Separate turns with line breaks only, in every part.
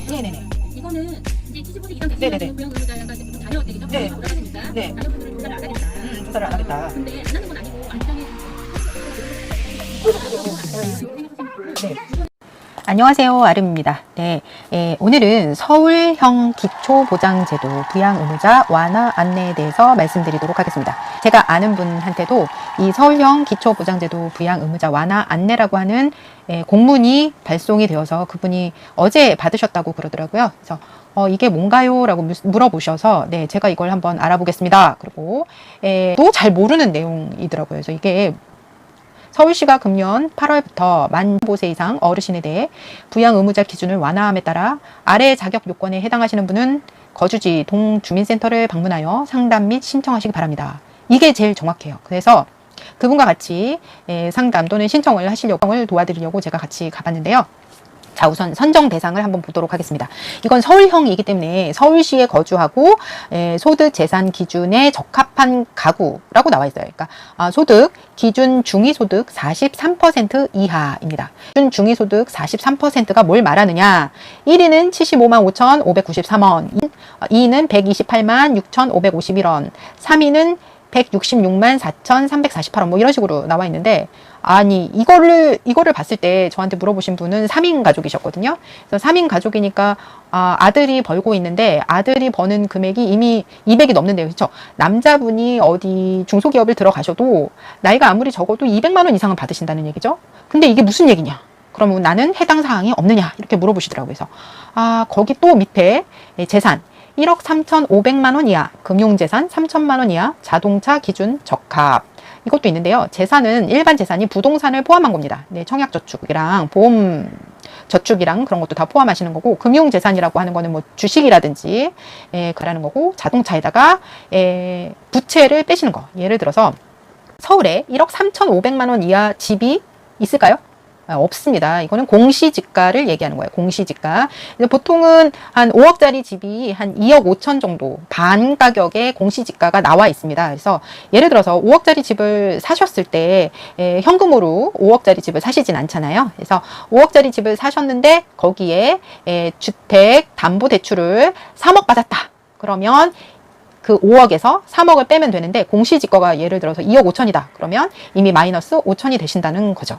네네네.
이거는 이제 75세 이상
네네네.
되시는 고용 의무자가 이제 자녀들이 좀
네.
돌아가시니까
네.
자녀분들을 조사를 안 하겠다.
조사를 안 하겠다.
근데 안 하는 건 아니고 안정에
네. 안녕하세요, 아름입니다. 네, 오늘은 서울형 기초보장제도 부양의무자 완화 안내에 대해서 말씀드리도록 하겠습니다. 제가 아는 분한테도 이 서울형 기초보장제도 부양의무자 완화 안내라고 하는 공문이 발송이 되어서 그분이 어제 받으셨다고 그러더라고요. 그래서 이게 뭔가요? 라고 물어보셔서 네, 제가 이걸 한번 알아보겠습니다. 그리고 또 잘 모르는 내용이더라고요. 그래서 이게 서울시가 금년 8월부터 만 15세 이상 어르신에 대해 부양 의무자 기준을 완화함에 따라 아래 자격 요건에 해당하시는 분은 거주지 동주민센터를 방문하여 상담 및 신청하시기 바랍니다. 이게 제일 정확해요. 그래서 그분과 같이 상담 또는 신청을 하시려고 도와드리려고 제가 같이 가봤는데요. 자, 우선 선정 대상을 한번 보도록 하겠습니다. 이건 서울형이기 때문에 서울시에 거주하고 소득 재산 기준에 적합한 가구라고 나와 있어요. 그러니까 소득 기준 중위소득 43% 이하입니다. 기준 중위소득 43%가 뭘 말하느냐? 1위는 75만 5,593원, 2위는 128만 6,551원, 3위는 166만 4,348원 뭐 이런 식으로 나와 있는데, 아니 이거를 봤을 때 저한테 물어보신 분은 3인 가족이셨거든요. 그래서 3인 가족이니까 아들이 벌고 있는데 아들이 버는 금액이 이미 200이 넘는데요. 그렇죠? 남자분이 어디 중소기업을 들어가셔도 나이가 아무리 적어도 200만 원 이상은 받으신다는 얘기죠. 근데 이게 무슨 얘기냐? 그러면 나는 해당 사항이 없느냐? 이렇게 물어보시더라고요. 그래서 거기 또 밑에 재산 1억 3,500만 원 이하, 금융재산 3천만 원 이하, 자동차 기준 적합. 이것도 있는데요. 재산은 일반 재산이 부동산을 포함한 겁니다. 네, 청약저축이랑 보험 저축이랑 그런 것도 다 포함하시는 거고, 금융재산이라고 하는 거는 뭐 주식이라든지 그라는 거고, 자동차에다가 부채를 빼시는 거. 예를 들어서 서울에 1억 3,500만 원 이하 집이 있을까요? 없습니다. 이거는 공시지가를 얘기하는 거예요. 공시지가. 보통은 한 5억짜리 집이 한 2억 5천 정도 반 가격의 공시지가가 나와 있습니다. 그래서 예를 들어서 5억짜리 집을 사셨을 때 현금으로 5억짜리 집을 사시진 않잖아요. 그래서 5억짜리 집을 사셨는데 거기에 주택 담보 대출을 3억 받았다. 그러면 그 5억에서 3억을 빼면 되는데 공시지가가 예를 들어서 2억 5천이다. 그러면 이미 마이너스 5천이 되신다는 거죠.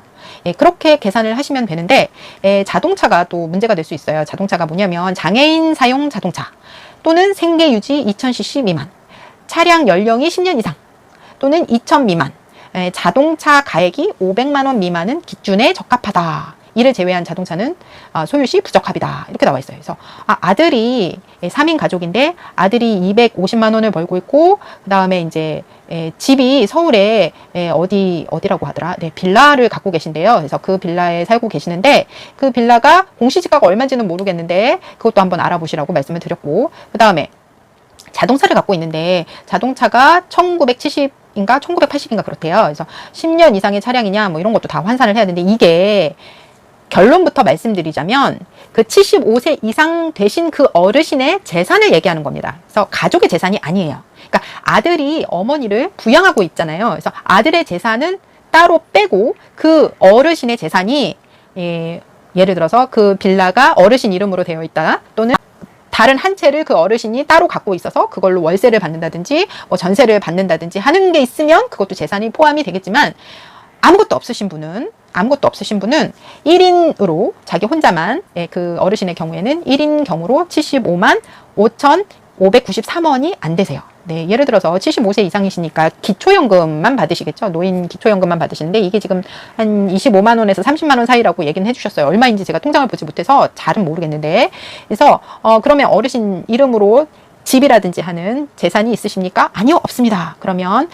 그렇게 계산을 하시면 되는데 자동차가 또 문제가 될 수 있어요. 자동차가 뭐냐면 장애인 사용 자동차 또는 생계유지 2000cc 미만, 차량 연령이 10년 이상 또는 2000 미만, 자동차 가액이 500만 원 미만은 기준에 적합하다. 이를 제외한 자동차는 소유시 부적합이다. 이렇게 나와 있어요. 그래서 아들이 3인 가족인데 아들이 250만 원을 벌고 있고, 그 다음에 이제 집이 서울에 어디라고 하더라? 네, 빌라를 갖고 계신데요. 그래서 그 빌라에 살고 계시는데 그 빌라가 공시지가가 얼마인지는 모르겠는데 그것도 한번 알아보시라고 말씀을 드렸고, 그 다음에 자동차를 갖고 있는데 자동차가 1970인가 1980인가 그렇대요. 그래서 10년 이상의 차량이냐 뭐 이런 것도 다 환산을 해야 되는데, 이게 결론부터 말씀드리자면 그 75세 이상 되신 그 어르신의 재산을 얘기하는 겁니다. 그래서 가족의 재산이 아니에요. 그러니까 아들이 어머니를 부양하고 있잖아요. 그래서 아들의 재산은 따로 빼고 그 어르신의 재산이 예를 들어서 그 빌라가 어르신 이름으로 되어 있다, 또는 다른 한 채를 그 어르신이 따로 갖고 있어서 그걸로 월세를 받는다든지 뭐 전세를 받는다든지 하는 게 있으면 그것도 재산이 포함이 되겠지만, 아무것도 없으신 분은 1인으로 자기 혼자만, 그 어르신의 경우에는 1인 경우로 75만 5,593원이 안 되세요. 네, 예를 들어서 75세 이상이시니까 기초연금만 받으시겠죠. 노인 기초연금만 받으시는데 이게 지금 한 25만 원에서 30만 원 사이라고 얘기는 해주셨어요. 얼마인지 제가 통장을 보지 못해서 잘은 모르겠는데, 그래서 그러면 어르신 이름으로 집이라든지 하는 재산이 있으십니까? 아니요, 없습니다. 그러면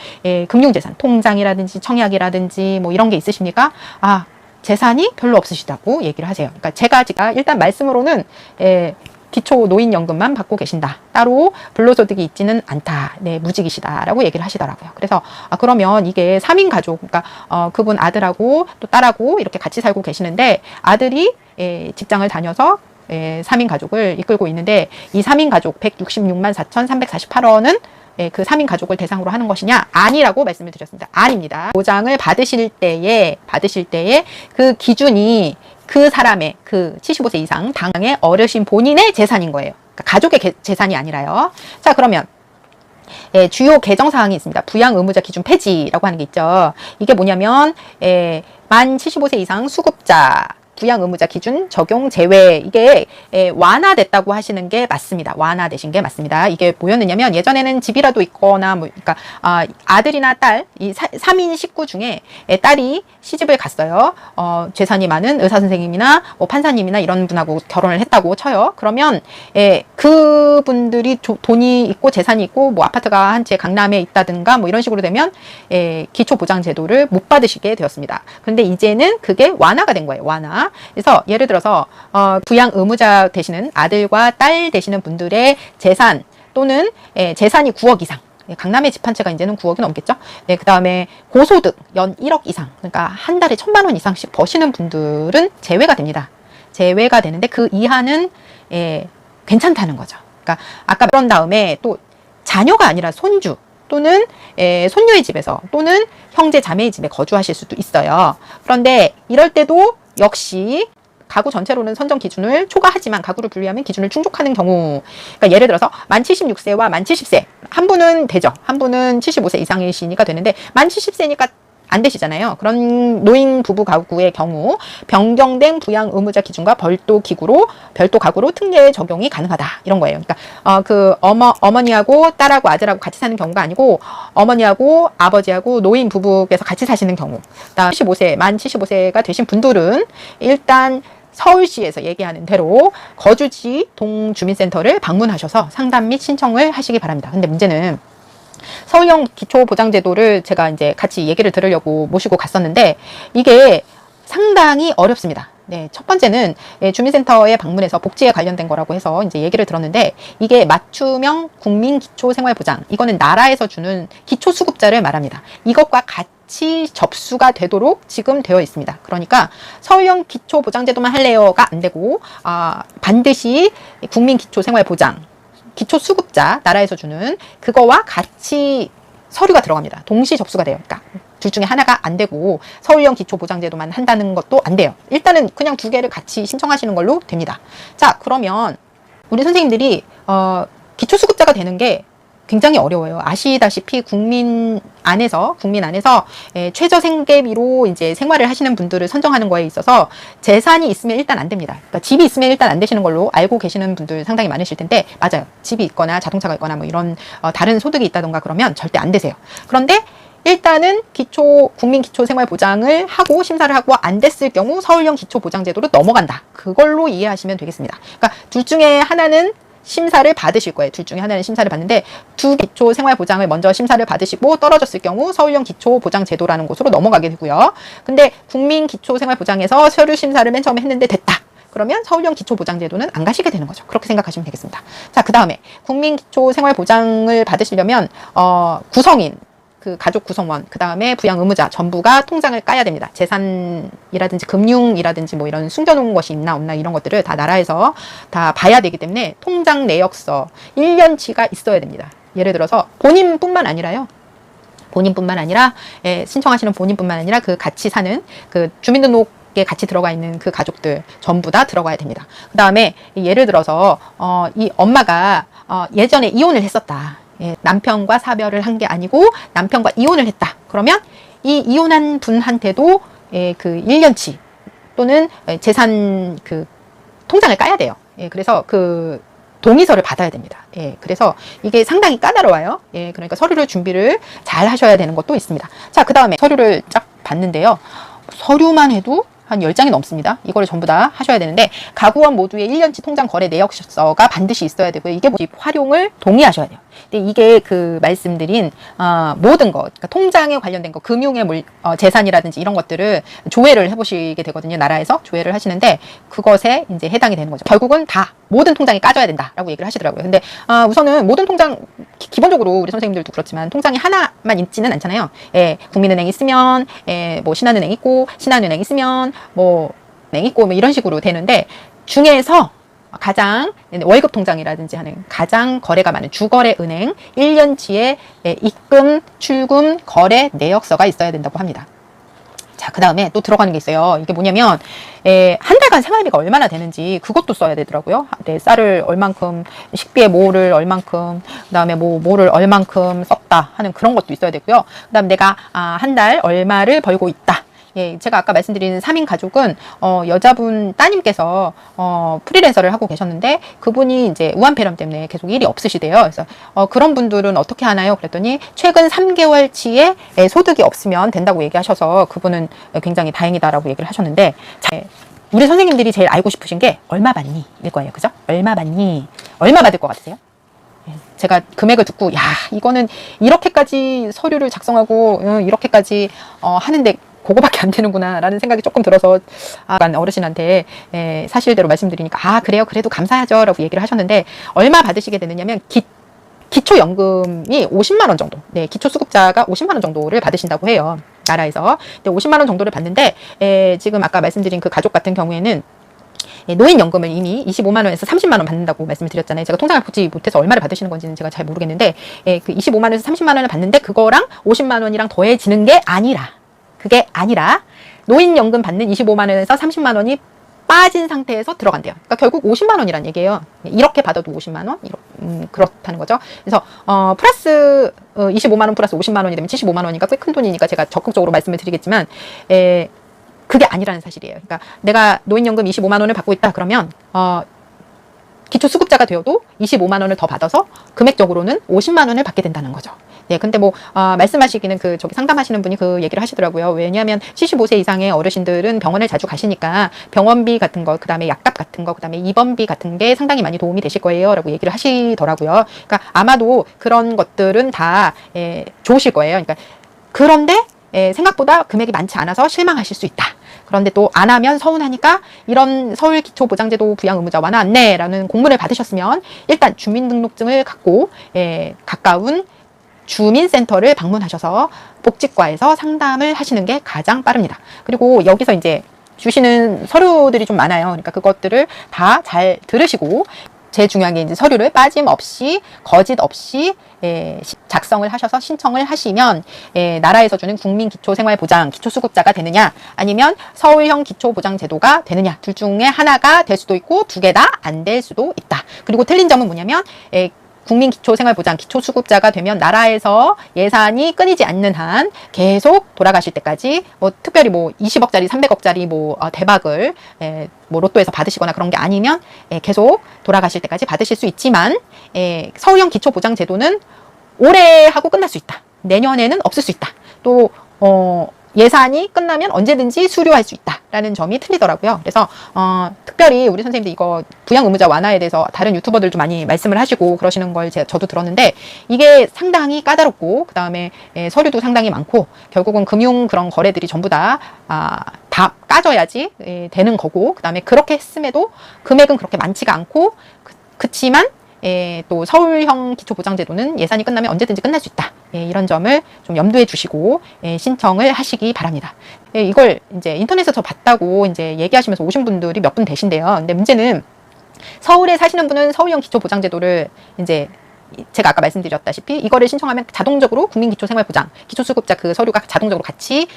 금융재산, 통장이라든지 청약이라든지 뭐 이런 게 있으십니까? 재산이 별로 없으시다고 얘기를 하세요. 그러니까 제가 일단 말씀으로는 기초 노인연금만 받고 계신다. 따로 불로소득이 있지는 않다. 네, 무직이시다라고 얘기를 하시더라고요. 그래서 그러면 이게 3인 가족, 그러니까 그분 아들하고 또 딸하고 이렇게 같이 살고 계시는데, 아들이 직장을 다녀서 3인 가족을 이끌고 있는데, 이 3인 가족 166만 4,348원은 그 3인 가족을 대상으로 하는 것이냐? 아니라고 말씀을 드렸습니다. 아닙니다. 보장을 받으실 때에 그 기준이 그 사람의 그 75세 이상 당의 어르신 본인의 재산인 거예요. 그러니까 가족의 재산이 아니라요. 자, 그러면 주요 개정 사항이 있습니다. 부양 의무자 기준 폐지라고 하는 게 있죠. 이게 뭐냐면 만 75세 이상 수급자 부양 의무자 기준 적용 제외, 이게 완화됐다고 하시는 게 맞습니다. 완화되신 게 맞습니다. 이게 뭐였느냐면 예전에는 집이라도 있거나 뭐 그러니까 아들이나 딸, 이 3인 식구 중에 딸이 시집을 갔어요. 재산이 많은 의사 선생님이나 뭐 판사님이나 이런 분하고 결혼을 했다고 쳐요. 그러면 그분들이 돈이 있고 재산이 있고 뭐 아파트가 한 채 강남에 있다든가 뭐 이런 식으로 되면 기초 보장 제도를 못 받으시게 되었습니다. 그런데 이제는 그게 완화가 된 거예요. 완화. 그래서 예를 들어서 부양 의무자 되시는 아들과 딸 되시는 분들의 재산 또는 재산이 9억 이상, 강남의 집 한 채가 이제는 9억이 넘겠죠. 네, 그 다음에 고소득 연 1억 이상, 그러니까 한 달에 1,000만 원 이상씩 버시는 분들은 제외가 됩니다. 제외가 되는데 그 이하는 괜찮다는 거죠. 그러니까 아까 그런 다음에 또 자녀가 아니라 손주 또는 손녀의 집에서 또는 형제 자매의 집에 거주하실 수도 있어요. 그런데 이럴 때도 역시 가구 전체로는 선정 기준을 초과하지만 가구를 분리하면 기준을 충족하는 경우, 그러니까 예를 들어서 만 76세와 만 70세 한 분은 되죠. 한 분은 75세 이상이시니까 되는데 만 70세니까 안 되시잖아요. 그런 노인 부부 가구의 경우 변경된 부양 의무자 기준과 별도 가구로 특례 적용이 가능하다, 이런 거예요. 그러니까 그 어머니하고 딸하고 아들하고 같이 사는 경우가 아니고 어머니하고 아버지하고 노인 부부께서 같이 사시는 경우, 만 75세가 되신 분들은 일단 서울시에서 얘기하는 대로 거주지 동주민센터를 방문하셔서 상담 및 신청을 하시기 바랍니다. 근데 문제는 서울형 기초보장제도를 제가 이제 같이 얘기를 들으려고 모시고 갔었는데 이게 상당히 어렵습니다. 네, 첫 번째는 주민센터에 방문해서 복지에 관련된 거라고 해서 이제 얘기를 들었는데 이게 맞춤형 국민기초생활보장, 이거는 나라에서 주는 기초수급자를 말합니다. 이것과 같이 접수가 되도록 지금 되어 있습니다. 그러니까 서울형 기초보장제도만 할래요가 안 되고 반드시 국민기초생활보장 기초수급자, 나라에서 주는 그거와 같이 서류가 들어갑니다. 동시 접수가 돼요. 그러니까 둘 중에 하나가 안 되고 서울형 기초보장제도만 한다는 것도 안 돼요. 일단은 그냥 두 개를 같이 신청하시는 걸로 됩니다. 자, 그러면 우리 선생님들이 기초수급자가 되는 게 굉장히 어려워요. 아시다시피 국민 안에서 최저 생계비로 이제 생활을 하시는 분들을 선정하는 거에 있어서 재산이 있으면 일단 안 됩니다. 그러니까 집이 있으면 일단 안 되시는 걸로 알고 계시는 분들 상당히 많으실 텐데, 맞아요. 집이 있거나 자동차가 있거나 뭐 이런 다른 소득이 있다던가 그러면 절대 안 되세요. 그런데 일단은 국민기초생활보장을 하고 심사를 하고 안 됐을 경우 서울형 기초보장제도로 넘어간다. 그걸로 이해하시면 되겠습니다. 그러니까 둘 중에 하나는 심사를 받으실 거예요. 둘 중에 하나는 심사를 받는데 두 기초생활보장을 먼저 심사를 받으시고 떨어졌을 경우 서울형 기초보장제도라는 곳으로 넘어가게 되고요. 근데 국민기초생활보장에서 서류 심사를 맨 처음에 했는데 됐다. 그러면 서울형 기초보장제도는 안 가시게 되는 거죠. 그렇게 생각하시면 되겠습니다. 자, 그 다음에 국민기초생활보장을 받으시려면 구성인, 그 가족 구성원, 그 다음에 부양 의무자 전부가 통장을 까야 됩니다. 재산이라든지 금융이라든지 뭐 이런 숨겨놓은 것이 있나 없나 이런 것들을 다 나라에서 다 봐야 되기 때문에 통장 내역서 1년치가 있어야 됩니다. 예를 들어서 본인뿐만 아니라 신청하시는 본인뿐만 아니라 그 같이 사는 그 주민등록에 같이 들어가 있는 그 가족들 전부 다 들어가야 됩니다. 그 다음에 예를 들어서 이 엄마가 예전에 이혼을 했었다. 남편과 사별을 한 게 아니고 남편과 이혼을 했다. 그러면 이 이혼한 분한테도 그 1년치 또는 재산 그 통장을 까야 돼요. 그래서 그 동의서를 받아야 됩니다. 그래서 이게 상당히 까다로워요. 그러니까 서류를 준비를 잘 하셔야 되는 것도 있습니다. 자, 그 다음에 서류를 쫙 봤는데요. 서류만 해도 한 10장이 넘습니다. 이거를 전부 다 하셔야 되는데 가구원 모두의 1년치 통장 거래 내역서가 반드시 있어야 되고요. 이게 활용을 동의하셔야 돼요. 근데 이게 그 말씀드린 모든 것, 그러니까 통장에 관련된 거, 금융의 재산이라든지 이런 것들을 조회를 해보시게 되거든요. 나라에서 조회를 하시는데 그것에 이제 해당이 되는 거죠. 결국은 다 모든 통장이 까져야 된다라고 얘기를 하시더라고요. 근데 우선은 모든 통장, 기본적으로 우리 선생님들도 그렇지만 통장이 하나만 있지는 않잖아요. 국민은행 있으면 뭐 신한은행 있고, 신한은행 있으면 뭐 은행 있고 뭐 이런 식으로 되는데, 중에서 가장 월급 통장이라든지 하는 가장 거래가 많은 주거래은행 1년치의 입금, 출금, 거래 내역서가 있어야 된다고 합니다. 자, 그 다음에 또 들어가는 게 있어요. 이게 뭐냐면, 한 달간 생활비가 얼마나 되는지 그것도 써야 되더라고요. 네, 쌀을 얼만큼, 식비에 뭐를 얼만큼, 그 다음에 뭐를 얼만큼 썼다 하는 그런 것도 있어야 되고요. 그 다음 내가, 한 달 얼마를 벌고 있다. 예, 제가 아까 말씀드린 3인 가족은, 여자분 따님께서, 프리랜서를 하고 계셨는데, 그분이 이제 우한폐렴 때문에 계속 일이 없으시대요. 그래서, 그런 분들은 어떻게 하나요? 그랬더니, 최근 3개월치의 소득이 없으면 된다고 얘기하셔서, 그분은 굉장히 다행이다라고 얘기를 하셨는데, 자, 우리 선생님들이 제일 알고 싶으신 게, 얼마 받니? 일 거예요. 그죠? 얼마 받니? 얼마 받을 것 같으세요? 제가 금액을 듣고, 야, 이거는 이렇게까지 서류를 작성하고, 이렇게까지, 하는데, 그거밖에 안 되는구나 라는 생각이 조금 들어서 어르신한테 사실대로 말씀드리니까 그래요, 그래도 감사하죠 라고 얘기를 하셨는데, 얼마 받으시게 되느냐면 기초연금이 50만 원 정도, 네, 기초수급자가 50만 원 정도를 받으신다고 해요, 나라에서. 근데 50만 원 정도를 받는데, 지금 아까 말씀드린 그 가족 같은 경우에는 노인연금을 이미 25만 원에서 30만 원 받는다고 말씀을 드렸잖아요. 제가 통장을 보지 못해서 얼마를 받으시는 건지는 제가 잘 모르겠는데, 그 25만 원에서 30만 원을 받는데 그거랑 50만 원이랑 더해지는 게 아니라, 그게 아니라 노인연금 받는 25만 원에서 30만 원이 빠진 상태에서 들어간대요. 그러니까 결국 50만 원이란 얘기예요. 이렇게 받아도 50만 원? 그렇다는 거죠. 그래서 플러스 25만 원 플러스 50만 원이 되면 75만 원이니까 꽤 큰 돈이니까 제가 적극적으로 말씀을 드리겠지만, 그게 아니라는 사실이에요. 그러니까 내가 노인연금 25만 원을 받고 있다 그러면 기초수급자가 되어도 25만 원을 더 받아서 금액적으로는 50만 원을 받게 된다는 거죠. 네, 근데 말씀하시기는 저기 상담하시는 분이 그 얘기를 하시더라고요. 왜냐하면 75세 이상의 어르신들은 병원을 자주 가시니까 병원비 같은 거, 그 다음에 약값 같은 거, 그 다음에 입원비 같은 게 상당히 많이 도움이 되실 거예요 라고 얘기를 하시더라고요. 그러니까 아마도 그런 것들은 다 좋으실 거예요. 그러니까 그런데 생각보다 금액이 많지 않아서 실망하실 수 있다. 그런데 또 안 하면 서운하니까 이런 서울기초보장제도 부양의무자 완화 안내라는 공문을 받으셨으면 일단 주민등록증을 갖고 가까운 주민센터를 방문하셔서 복지과에서 상담을 하시는 게 가장 빠릅니다. 그리고 여기서 이제 주시는 서류들이 좀 많아요. 그러니까 그것들을 다 잘 들으시고, 제일 중요한 게 이제 서류를 빠짐없이, 거짓 없이 작성을 하셔서 신청을 하시면 나라에서 주는 국민기초생활보장, 기초수급자가 되느냐, 아니면 서울형 기초보장제도가 되느냐, 둘 중에 하나가 될 수도 있고 두 개 다 안 될 수도 있다. 그리고 틀린 점은 뭐냐면, 국민기초생활보장, 기초수급자가 되면 나라에서 예산이 끊이지 않는 한 계속 돌아가실 때까지 특별히 20억짜리, 300억짜리 대박을 로또에서 받으시거나 그런 게 아니면 계속 돌아가실 때까지 받으실 수 있지만, 서울형 기초보장제도는 올해 하고 끝날 수 있다. 내년에는 없을 수 있다. 또 예산이 끝나면 언제든지 수료할 수 있다라는 점이 틀리더라고요. 그래서 특별히 우리 선생님들 이거 부양의무자 완화에 대해서 다른 유튜버들도 많이 말씀을 하시고 그러시는 걸 저도 들었는데, 이게 상당히 까다롭고, 그 다음에 서류도 상당히 많고, 결국은 금융 그런 거래들이 전부 다 까져야지 되는 거고, 그 다음에 그렇게 했음에도 금액은 그렇게 많지가 않고, 그치만 또 서울형 기초보장제도는 예산이 끝나면 언제든지 끝날 수 있다. 이런 점을 좀 염두에 두시고 신청을 하시기 바랍니다. 이걸 이제 인터넷에서 봤다고 이제 얘기하시면서 오신 분들이 몇 분 되신데요. 근데 문제는 서울에 사시는 분은 서울형 기초보장제도를 이제 제가 아까 말씀드렸다시피 이거를 신청하면 자동적으로 국민기초생활보장, 기초수급자 그 서류가 자동적으로 같이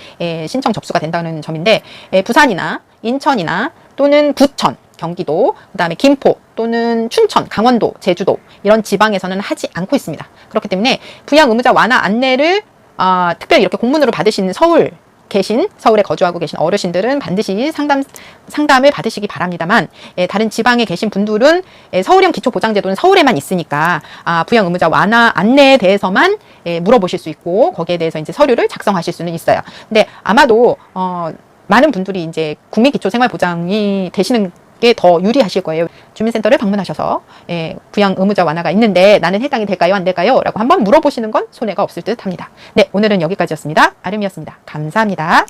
신청 접수가 된다는 점인데, 부산이나 인천이나 또는 부천, 경기도, 그 다음에 김포 또는 춘천, 강원도, 제주도 이런 지방에서는 하지 않고 있습니다. 그렇기 때문에 부양의무자 완화 안내를 특별히 이렇게 공문으로 받으신 서울에 거주하고 계신 어르신들은 반드시 상담을 받으시기 바랍니다만, 다른 지방에 계신 분들은 서울형 기초보장제도는 서울에만 있으니까 부양의무자 완화 안내에 대해서만 물어보실 수 있고, 거기에 대해서 이제 서류를 작성하실 수는 있어요. 근데 아마도 많은 분들이 이제 국민기초생활보장이 되시는 게 더 유리하실 거예요. 주민센터를 방문하셔서 부양의무자 완화가 있는데 나는 해당이 될까요, 안 될까요? 라고 한번 물어보시는 건 손해가 없을 듯 합니다. 네, 오늘은 여기까지였습니다. 아름이었습니다. 감사합니다.